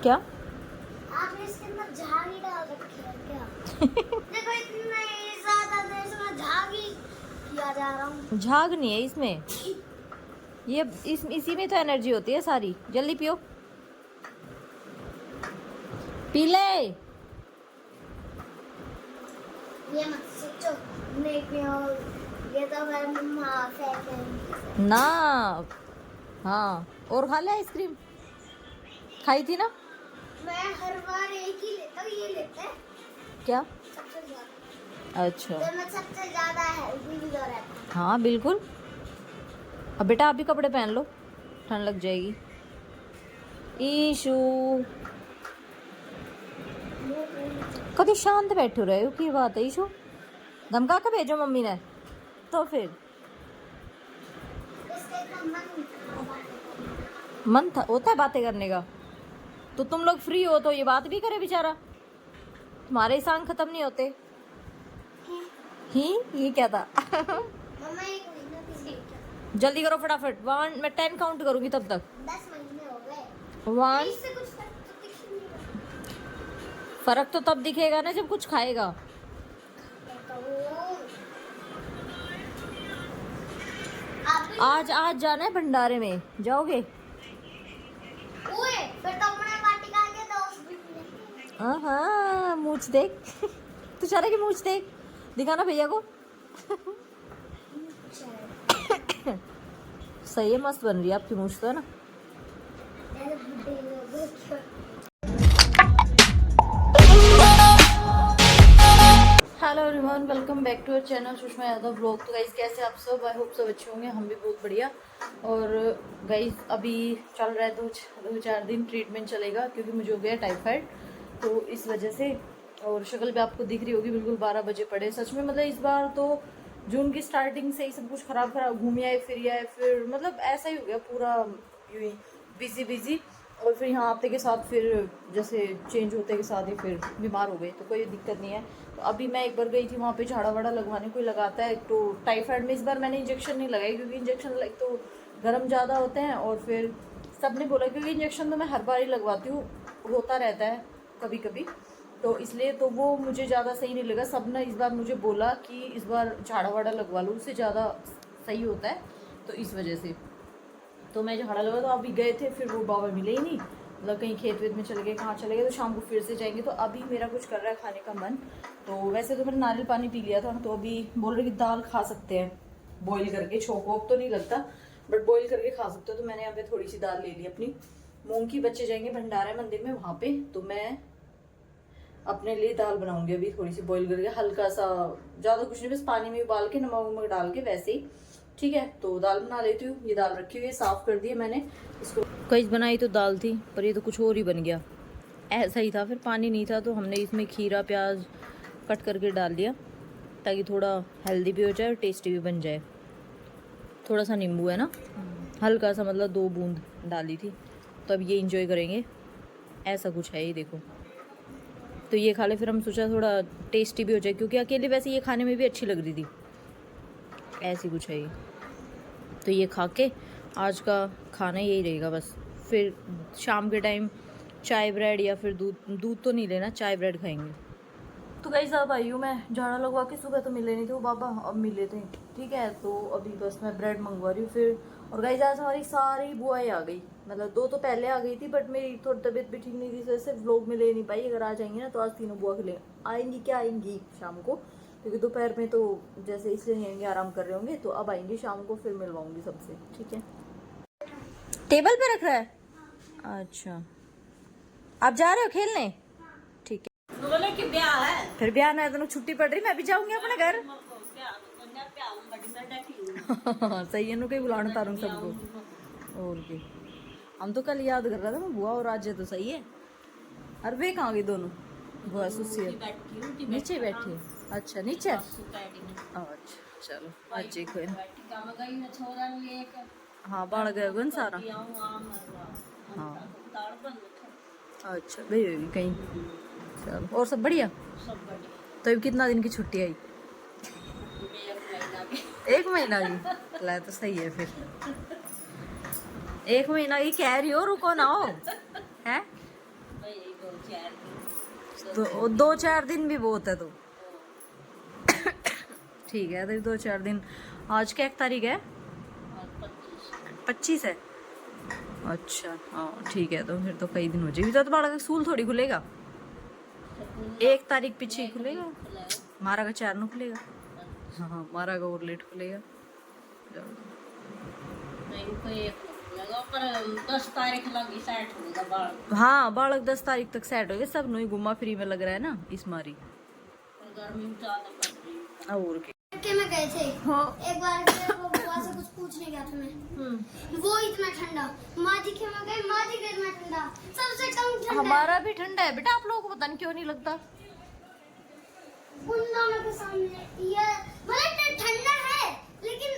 क्या? आपने इसके अंदर झाग ही डाल रखी है क्या? देखो इतना ज्यादा देर से मैं झाग ही किया जा रहा हूँ। झाग नहीं है इसमें, ये इसी में तो एनर्जी होती है सारी। जल्दी पियो, पी ले। ये मत सोचो, नहीं पियो, ये तो मेरे मम्मा फेंकेंगे ना, हाँ, और खा ले आइसक्रीम, खाई थी ना। मैं हर बार एक ही लेता हूँ, ये लेते हैं क्या? सबसे ज्यादा। अच्छा, तो मैं सबसे ज्यादा हेल्दी भी तो रहता हूँ। हाँ बिल्कुल। अब बेटा आप भी कपड़े पहन लो, ठंड लग जाएगी। ईशू कभी शांत बैठे रहे हो, की बात है ईशू? धमका के भेजो मम्मी ने तो फिर। इससे तो मन था होता है बातें करने का, तो तुम लोग फ्री हो तो ये बात भी करे बेचारा, तुम्हारे सांग खत्म नहीं होते। ही ये क्या था? मम्मा एक महीना पीछे जल्दी करो फटाफट, 1 मैं 10 काउंट करूंगी तब तक। 10 महीने हो गए। 1। इससे कुछ फर्क तो दिख ही नहीं रहा। फर्क तो तब दिखेगा ना जब कुछ खाएगा। तो आप भी आज जाना है भंडारे में, जाओगे? ओए फिर तो अपने वाटिका के दोस्त भी मिलेंगे। हाँ मूछ देख। तुषारा की मूछ देख, दिखाना भैया को। सही है, मस्त बन रही है आपकी मूछ तो, है ना। ऐसे बुड्ढे लोग क्यों? Hello everyone, welcome back to our channel Sushma Yadav blog. तो गाइस कैसे आप सब? आई होप सब अच्छे होंगे, हम भी बहुत बढ़िया। और गाइस अभी चल रहा है 2-4 दिन ट्रीटमेंट चलेगा, क्योंकि मुझे हो गया टाइफाइड, तो इस वजह से। और शक्ल भी आपको दिख रही होगी, बिल्कुल 12 बजे पड़े। सच में मतलब इस बार तो जून की स्टार्टिंग से ही सब कुछ खराब घूम आए फिर आए, फिर मतलब ऐसा ही हो गया पूरा, यूँ ही बिजी। और फिर यहाँ आते के साथ फिर जैसे चेंज होते के साथ ही फिर बीमार हो गए, तो कोई दिक्कत नहीं है। तो अभी मैं एक बार गई थी वहाँ पे झाड़ा वाड़ा लगवाने, कोई लगाता है। तो टाइफाइड में इस बार मैंने इंजेक्शन नहीं लगाई, क्योंकि इंजेक्शन लाइक तो गर्म ज़्यादा होते हैं, और फिर सब ने बोला, क्योंकि इंजेक्शन तो मैं हर बार ही लगवाती हूँ, होता रहता है कभी कभी, तो इसलिए तो वो मुझे ज़्यादा सही नहीं लगा। सब ने इस बार मुझे बोला कि इस बार झाड़ा वाड़ा लगवा लो, उससे ज़्यादा सही होता है, तो इस वजह से तो मैं झाड़ा लगा। तो अभी गए थे, फिर वो बाबा मिले ही नहीं, मतलब कहीं खेत वेत में चले गए, कहाँ चले गए, तो शाम को फिर से जाएंगे। तो अभी मेरा कुछ कर रहा है खाने का मन। तो वैसे तो मैंने नारियल पानी पी लिया था, तो अभी बोल रहे कि दाल खा सकते हैं बॉईल करके, छोंक वोक तो नहीं लगता, बट बॉईल करके खा सकते हो। तो मैंने यहाँ पे थोड़ी सी दाल ले ली अपनी मूंग की। बच्चे जाएंगे भंडारा मंदिर में वहाँ पे, तो मैं अपने लिए दाल बनाऊंगी अभी थोड़ी सी बॉईल करके, हल्का सा, ज़्यादा कुछ नहीं, बस पानी में उबाल के नमक वमक डाल के वैसे ही, ठीक है। तो दाल बना लेती हूँ। ये दाल रखी हुई है, साफ़ कर दी है मैंने इसको। कई बनाई तो दाल थी, पर ये तो कुछ और ही बन गया, ऐसा ही था। फिर पानी नहीं था, तो हमने इसमें खीरा प्याज कट करके डाल दिया, ताकि थोड़ा हेल्दी भी हो जाए और टेस्टी भी बन जाए। थोड़ा सा नींबू है ना, हल्का सा, मतलब 2 बूंद डाली थी। तो अब ये इंजॉय करेंगे, ऐसा कुछ है ये देखो। तो ये खा ले, फिर हम सोचा थोड़ा टेस्टी भी हो जाए, क्योंकि अकेले वैसे ये खाने में भी अच्छी लग रही थी, ऐसी कुछ है ये। तो ये खा के आज का खाना यही रहेगा बस। फिर शाम के टाइम चाय ब्रेड, या फिर दूध तो नहीं लेना, चाय ब्रेड खाएंगे। तो गाइस अब आई हूँ मैं झाड़ा लगवा के। सुबह तो मिले नहीं थे वो बाबा, अब मिले थे, ठीक है। तो अभी बस मैं ब्रेड मंगवा रही हूँ फिर। और गाइस आज हमारी सारी बुआएं आ गई, मतलब 2 तो पहले आ गई थी, बट मेरी थोड़ी तबीयत भी ठीक नहीं थी, इस वजह से व्लॉग में ले नहीं पाई। अगर आ जाएंगी ना तो आज तीनों बुआ के ले आएंगी, क्या आएंगी शाम को, क्योंकि दोपहर में तो जैसे इसलिए नहीं आएंगे, आराम कर रहे होंगे, तो अब आएंगी शाम को, फिर मिलवाऊंगी सबसे, ठीक है। टेबल पे रख रहा है? अच्छा, आप जा रहे हो खेलने? ठीक है। कि ब्याह है, फिर ब्याह ना तो छुट्टी पड़ रही, मैं भी जाऊंगी अपने घर। सही है, कहीं बुलाना तारूं सबको। और भी हम तो कल याद कर रहा था मैं, बुआ और आज तो सही है। अरे वे कहाँ गई दोनों? बुआ सुसी नीचे बैठी है। अच्छा नीचे, अच्छा चलो आज एक हाँ बाढ़ गए गन सारा। हाँ अच्छा गई होगी कहीं। चलो और सब बढ़िया। तो अभी कितना दिन की छुट्टी आई? 1 महीना की, ला तो सही है फिर। 1 महीना की कह रही हो, रुको ना हो, है तो 2-4 दिन भी बहुत है तो ठीक है। तो 2-4 दिन। आज क्या 1 तारीख है? 25 है। अच्छा हाँ ठीक है, तो फिर तो कई दिन हो जाएगी। तो तुम्हारा स्कूल थोड़ी खुलेगा, 1 तारीख पीछे ही खुलेगा। हमारा का 4 न खुलेगा। हाँ हमारा का और लेट खुलेगा। हाँ बालक 10 तारीख तक सेट हो गए सब। नो घुमा फ्री में लग रहा है ना इस मारी। और के में गए थे। हाँ। एक बार के वो बुआ से कुछ पूछने गया था मैं। वो इतना ठंडा, माजी के में गए, माजी के इतना ठंडा, सबसे कम ठंडा। हमारा भी ठंडा है बेटा, आप लोगों को पता नहीं क्यों नहीं लगता। उन दोनों के सामने ये मतलब ठंडा है, लेकिन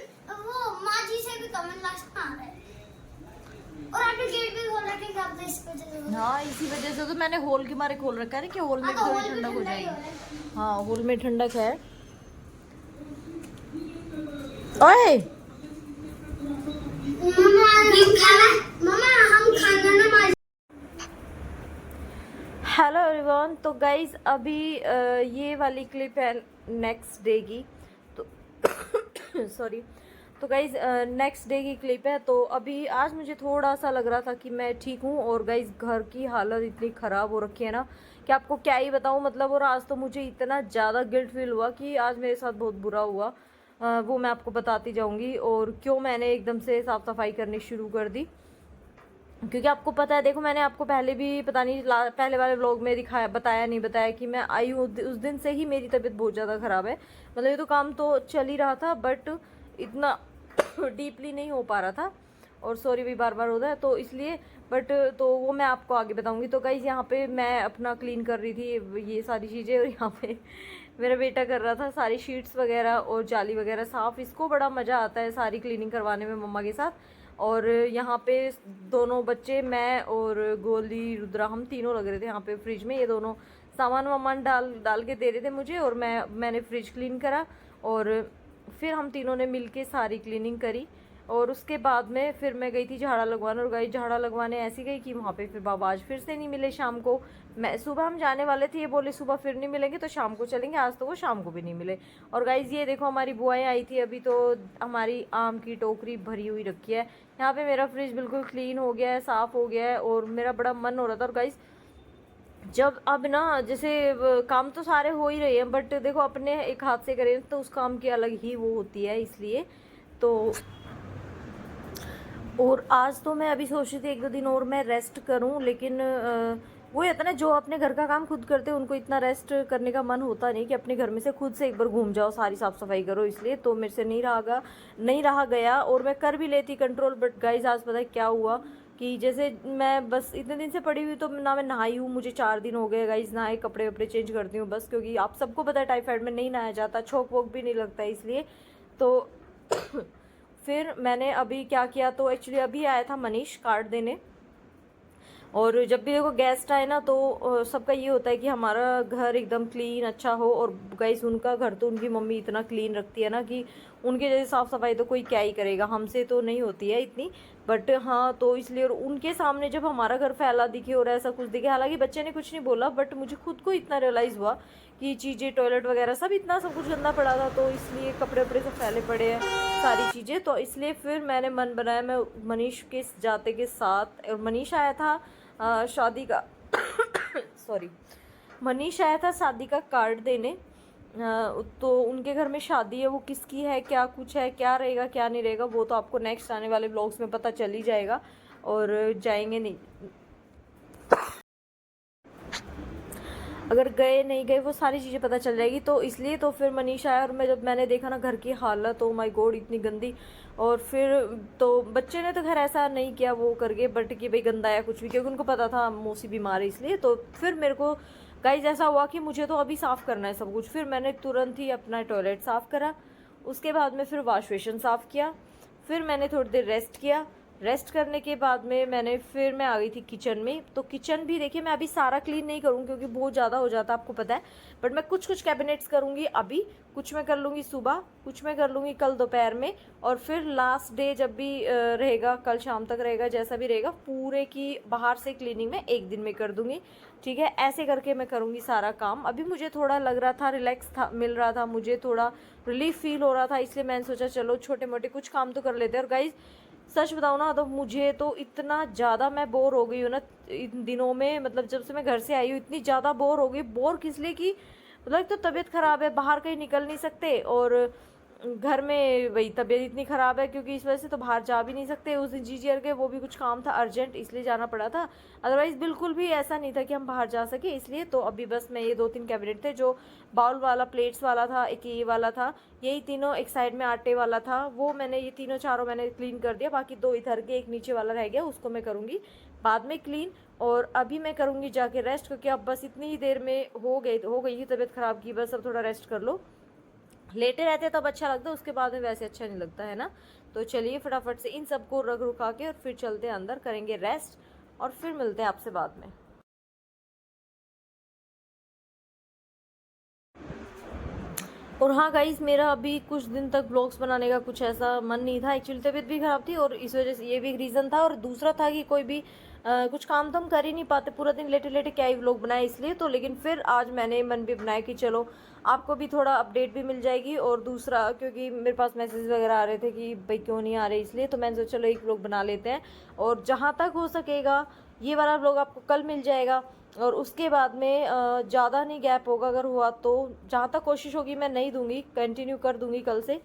वो माजी से भी कम लास्ट में आ रहा है। और आपने गेट भी खोल रखे हैं, आप इस वजह से। हाँ इसी वजह से तो मैंने हॉल के मारे खोल रखा है कि हॉल में थोड़ी ठंडक हो जाएगी। हाँ हॉल में ठंडक है। ओए मम्मा हम खाना ना माजी। Hello everyone. तो गाइज अभी ये वाली क्लिप है नेक्स्ट डे की। तो सॉरी। तो गाइज नेक्स्ट डे की क्लिप है। तो अभी आज मुझे थोड़ा सा लग रहा था कि मैं ठीक हूँ, और गाइज घर की हालत इतनी ख़राब हो रखी है ना कि आपको क्या ही बताऊँ मतलब। और आज तो मुझे इतना ज़्यादा गिल्ट फील हुआ कि आज मेरे साथ बहुत बुरा हुआ। वो मैं आपको बताती जाऊँगी, और क्यों मैंने एकदम से साफ़ सफाई करनी शुरू कर दी। क्योंकि आपको पता है, देखो मैंने आपको पहले भी पता नहीं पहले वाले व्लॉग में दिखाया बताया कि मैं आई हूँ उस दिन से ही मेरी तबीयत बहुत ज़्यादा ख़राब है। मतलब ये तो काम तो चल ही रहा था बट इतना डीपली नहीं हो पा रहा था, और सॉरी भी बार बार होता है तो इसलिए। बट तो वो मैं आपको आगे बताऊंगी। तो गाइस यहाँ पे मैं अपना क्लीन कर रही थी ये सारी चीज़ें, और यहाँ पे मेरा बेटा कर रहा था सारी शीट्स वगैरह और जाली वगैरह साफ़। इसको बड़ा मज़ा आता है सारी क्लीनिंग करवाने में मम्मा के साथ। और यहाँ पे दोनों बच्चे, मैं और गोली रुद्रा, हम तीनों लग रहे थे यहाँ पे फ्रिज में। ये दोनों सामान वामान डाल के दे रहे थे मुझे, और मैंने फ्रिज क्लीन करा, और फिर हम तीनों ने मिलके सारी क्लीनिंग करी। और उसके बाद में फिर मैं गई थी झाड़ा लगवाने, और गई झाड़ा लगवाने ऐसी गई कि वहाँ पे फिर बाबा आज फिर से नहीं मिले शाम को। मैं सुबह हम जाने वाले थे, ये बोले सुबह फिर नहीं मिलेंगे तो शाम को चलेंगे। आज तो वो शाम को भी नहीं मिले। और गाइज ये देखो हमारी बुआएं आई थी अभी, तो हमारी आम की टोकरी भरी हुई रखी है। यहाँ पे मेरा फ्रिज बिल्कुल क्लीन हो गया है, साफ़ हो गया है, और मेरा बड़ा मन हो रहा था। और गाइज जब अब ना जैसे काम तो सारे हो ही रहे हैं, बट देखो अपने एक हाथ से करें तो उस काम की अलग ही वो होती है, इसलिए तो। और आज तो मैं अभी सोच रही थी 1-2 दिन और मैं रेस्ट करूं, लेकिन वो होता ना जो अपने घर का काम खुद करते हैं उनको इतना रेस्ट करने का मन होता नहीं कि अपने घर में से खुद से एक बार घूम जाओ, सारी साफ़ सफाई करो। इसलिए तो मेरे से नहीं रहा गया, और मैं कर भी लेती कंट्रोल। बट गाइज आज पता है क्या हुआ कि जैसे मैं बस इतने दिन से पड़ी हुई, तो ना मैं नहाई हूँ, मुझे 4 दिन हो गए गाइज नहाए, कपड़े वपड़े चेंज करती हूँ बस, क्योंकि आप सबको पता है टाइफाइड में नहीं नहाया जाता, छोक वोक भी नहीं लगता इसलिए तो। फिर मैंने अभी क्या किया, तो एक्चुअली अभी आया था मनीष कार्ड देने। और जब भी देखो गेस्ट आए ना तो सबका ये होता है कि हमारा घर एकदम क्लीन अच्छा हो। और गाइस उनका घर तो उनकी मम्मी इतना क्लीन रखती है ना कि उनके जैसे साफ़ सफाई तो कोई क्या ही करेगा, हमसे तो नहीं होती है इतनी। बट हाँ तो इसलिए, और उनके सामने जब हमारा घर फैला दिखे और ऐसा कुछ दिखे, हालांकि बच्चे ने कुछ नहीं बोला, बट मुझे खुद को इतना रियलाइज़ हुआ कि चीज़ें टॉयलेट वगैरह सब कुछ गंदा पड़ा था, तो इसलिए कपड़े वपड़े सब फैले पड़े हैं सारी चीज़ें। तो इसलिए फिर मैंने मन बनाया मैं मनीष के जाते के साथ, और मनीष आया था शादी का सॉरी, मनीष आया था शादी का कार्ड देने। तो उनके घर में शादी है, वो किसकी है, क्या कुछ है, क्या रहेगा क्या नहीं रहेगा, वो तो आपको नेक्स्ट आने वाले ब्लॉग्स में पता चल ही जाएगा। और जाएंगे नहीं, अगर गए नहीं गए वो सारी चीज़ें पता चल जाएगी। तो इसलिए तो फिर मनीष आया, और जब मैंने देखा ना घर की हालत, ओ माय गॉड इतनी गंदी। और फिर तो बच्चे ने तो खैर ऐसा नहीं किया वो करके, बट कि भाई गंदा या कुछ भी, क्योंकि उनको पता था मौसी बीमार है इसलिए। तो फिर मेरे को गाइस ऐसा हुआ कि मुझे तो अभी साफ़ करना है सब कुछ। फिर मैंने तुरंत ही अपना टॉयलेट साफ़ करा, उसके बाद में फिर वॉश बेसिन साफ़ किया, फिर मैंने थोड़ी देर रेस्ट किया, रेस्ट करने के बाद में मैं आ गई थी किचन में। तो किचन भी देखिए मैं अभी सारा क्लीन नहीं करूँ क्योंकि बहुत ज़्यादा हो जाता है, आपको पता है। बट मैं कुछ कुछ कैबिनेट्स करूँगी अभी, कुछ मैं कर लूँगी सुबह, कुछ मैं कर लूँगी कल दोपहर में, और फिर लास्ट डे जब भी रहेगा, कल शाम तक रहेगा, जैसा भी रहेगा, पूरे की बाहर से क्लीनिंग में एक दिन में कर दूँगी। ठीक है, ऐसे करके मैं करूँगी सारा काम। अभी मुझे थोड़ा लग रहा था, रिलैक्स था, मिल रहा था, मुझे थोड़ा रिलीफ फील हो रहा था, इसलिए मैंने सोचा चलो छोटे मोटे कुछ काम तो कर लेते हैं। और गाइज सच बताऊँ ना तो मुझे तो इतना ज़्यादा मैं बोर हो गई हूँ ना इन दिनों में, मतलब जब से मैं घर से आई हूँ इतनी ज़्यादा बोर हो गई। बोर किस लिए कि मतलब एक तो तबीयत ख़राब है, बाहर कहीं निकल नहीं सकते, और घर में वही तबीयत इतनी ख़राब है क्योंकि इस वजह से तो बाहर जा भी नहीं सकते। उस दिन जीजीआर के वो भी कुछ काम था अर्जेंट, इसलिए जाना पड़ा था। अदरवाइज़ बिल्कुल भी ऐसा नहीं था कि हम बाहर जा सके। इसलिए तो अभी बस मैं ये 2-3 कैबिनेट थे, जो बाउल वाला, प्लेट्स वाला था, एक ये वाला था, यही तीनों, एक साइड में आटे वाला था, वो मैंने ये तीनों चारों मैंने क्लीन कर दिया। बाकी 2 इधर के, एक नीचे वाला रह गया, उसको मैं करूँगी बाद में क्लीन। और अभी मैं करूँगी जाके रेस्ट, क्योंकि अब बस इतनी ही देर में हो गई थी तबीयत ख़राब की, बस अब थोड़ा रेस्ट कर लो। लेटे रहते तब अच्छा लगता है, उसके बाद में वैसे अच्छा नहीं लगता है ना। तो चलिए फटाफट से इन सबको रख रुका के और फिर चलते हैं अंदर, करेंगे रेस्ट, और फिर मिलते हैं आपसे बाद में। और हाँ गाइज, मेरा अभी कुछ दिन तक ब्लॉग्स बनाने का कुछ ऐसा मन नहीं था। एक्चुअली तबीयत भी ख़राब थी, और इस वजह से ये भी एक रीज़न था। और दूसरा था कि कोई भी कुछ काम तो हम कर ही नहीं पाते, पूरा दिन लेटे लेटे क्या ही व्लॉग बनाए, इसलिए तो। लेकिन फिर आज मैंने मन भी बनाया कि चलो आपको भी थोड़ा अपडेट भी मिल जाएगी, और दूसरा क्योंकि मेरे पास मैसेज वगैरह आ रहे थे कि भाई क्यों नहीं आ रहे, इसलिए तो मैंने सोचा चलो एक व्लॉग बना लेते हैं। और जहाँ तक हो सकेगा ये वाला व्लॉग आपको कल मिल जाएगा, और उसके बाद में ज़्यादा नहीं गैप होगा, अगर हुआ तो जहाँ तक कोशिश होगी मैं नहीं दूंगी, कंटिन्यू कर दूंगी कल से।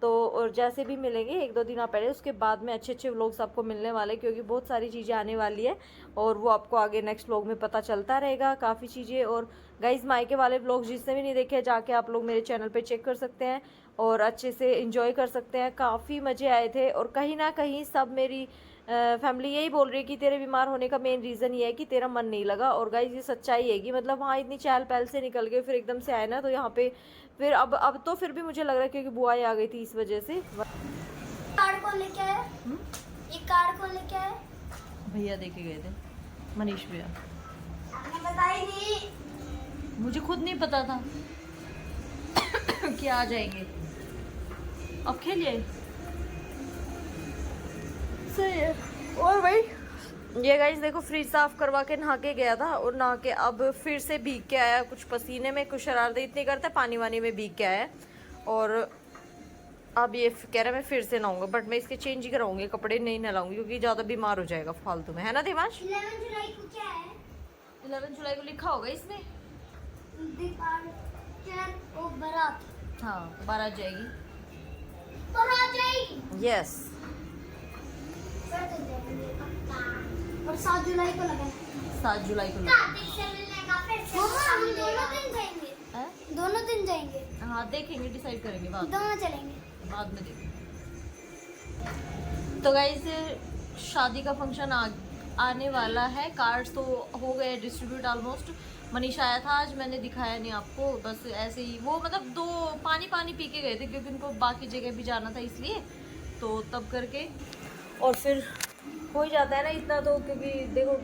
तो और जैसे भी मिलेंगे 1-2 दिन आप पहले, उसके बाद में अच्छे अच्छे व्लॉग्स आपको मिलने वाले, क्योंकि बहुत सारी चीज़ें आने वाली है, और वो आपको आगे नेक्स्ट व्लॉग में पता चलता रहेगा काफ़ी चीज़ें। और गाइज मायके वाले व्लॉग जिसने भी नहीं देखे, जाके आप लोग मेरे चैनल पे चेक कर सकते हैं और अच्छे से इंजॉय कर सकते हैं। काफ़ी मज़े आए थे, और कहीं ना कहीं सब मेरी फैमिली यही बोल रही है कि तेरे बीमार होने का मेन रीज़न ये है कि तेरा मन नहीं लगा। और गाइज ये सच्चाई है कि मतलब वहाँ इतनी चहल पहल से निकल गए, फिर एकदम से आए ना, तो यहाँ पे फिर अब तो फिर भी मुझे लग रहा है क्योंकि बुआई आ गई थी इस वजह से। कार्ड कौन लेके आया? ये कार्ड कौन लेके आया? भैया देके गए थे, मनीष भैया। आपने बताई नहीं। मुझे खुद नहीं पता था कि आ जाएंगे। अब खेलिए सही है। और भाई ये गाइस देखो, फ्रिज साफ करवा के नहा के गया था, और नहा के अब फिर से भीग के आया, कुछ पसीने में, कुछ शरारतें इतनी करता है, पानी वानी में भीग के आया। और अब ये कह रहा है मैं फिर से नहाऊंगा, बट मैं इसके चेंज ही कराऊंगी, कपड़े नहीं नहलाऊंगी क्योंकि ज़्यादा बीमार हो जाएगा फालतू में, है ना देवांश? 11 जुलाई को क्या है? 11 जुलाई को लिखा होगा इसमें। डिपार्चर ऑफ बारात। हाँ, बारात जाएगी। बारात जाएगी। यस, और 7 जुलाई को लगा 7 जुलाई को कार्तिक से मिलने का फिर से हम दोनों दिन जाएंगे। है? दोनों दिन जाएंगे। हाँ देखेंगे, डिसाइड करेंगे दोनों चलेंगे बाद में देखेंगे। तो गाइस शादी का फंक्शन आने वाला है, कार्ड्स तो हो गए डिस्ट्रीब्यूट ऑलमोस्ट। मनीषा आया था आज, मैंने दिखाया नहीं आपको, बस ऐसे ही वो मतलब 2 पानी पी के गए थे क्योंकि उनको बाकी जगह भी जाना था, इसलिए तो तब करके। और फिर हो ही जाता है ना इतना तो, क्योंकि देखो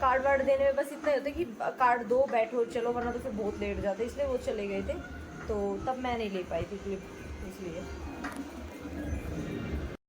कार्ड वार्ड देने में बस इतना ही होता है कि कार्ड दो बैठो चलो, वरना तो फिर बहुत लेट जाता है, इसलिए वो चले गए थे। तो तब मैं नहीं ले पाई थी क्लिप, इसलिए।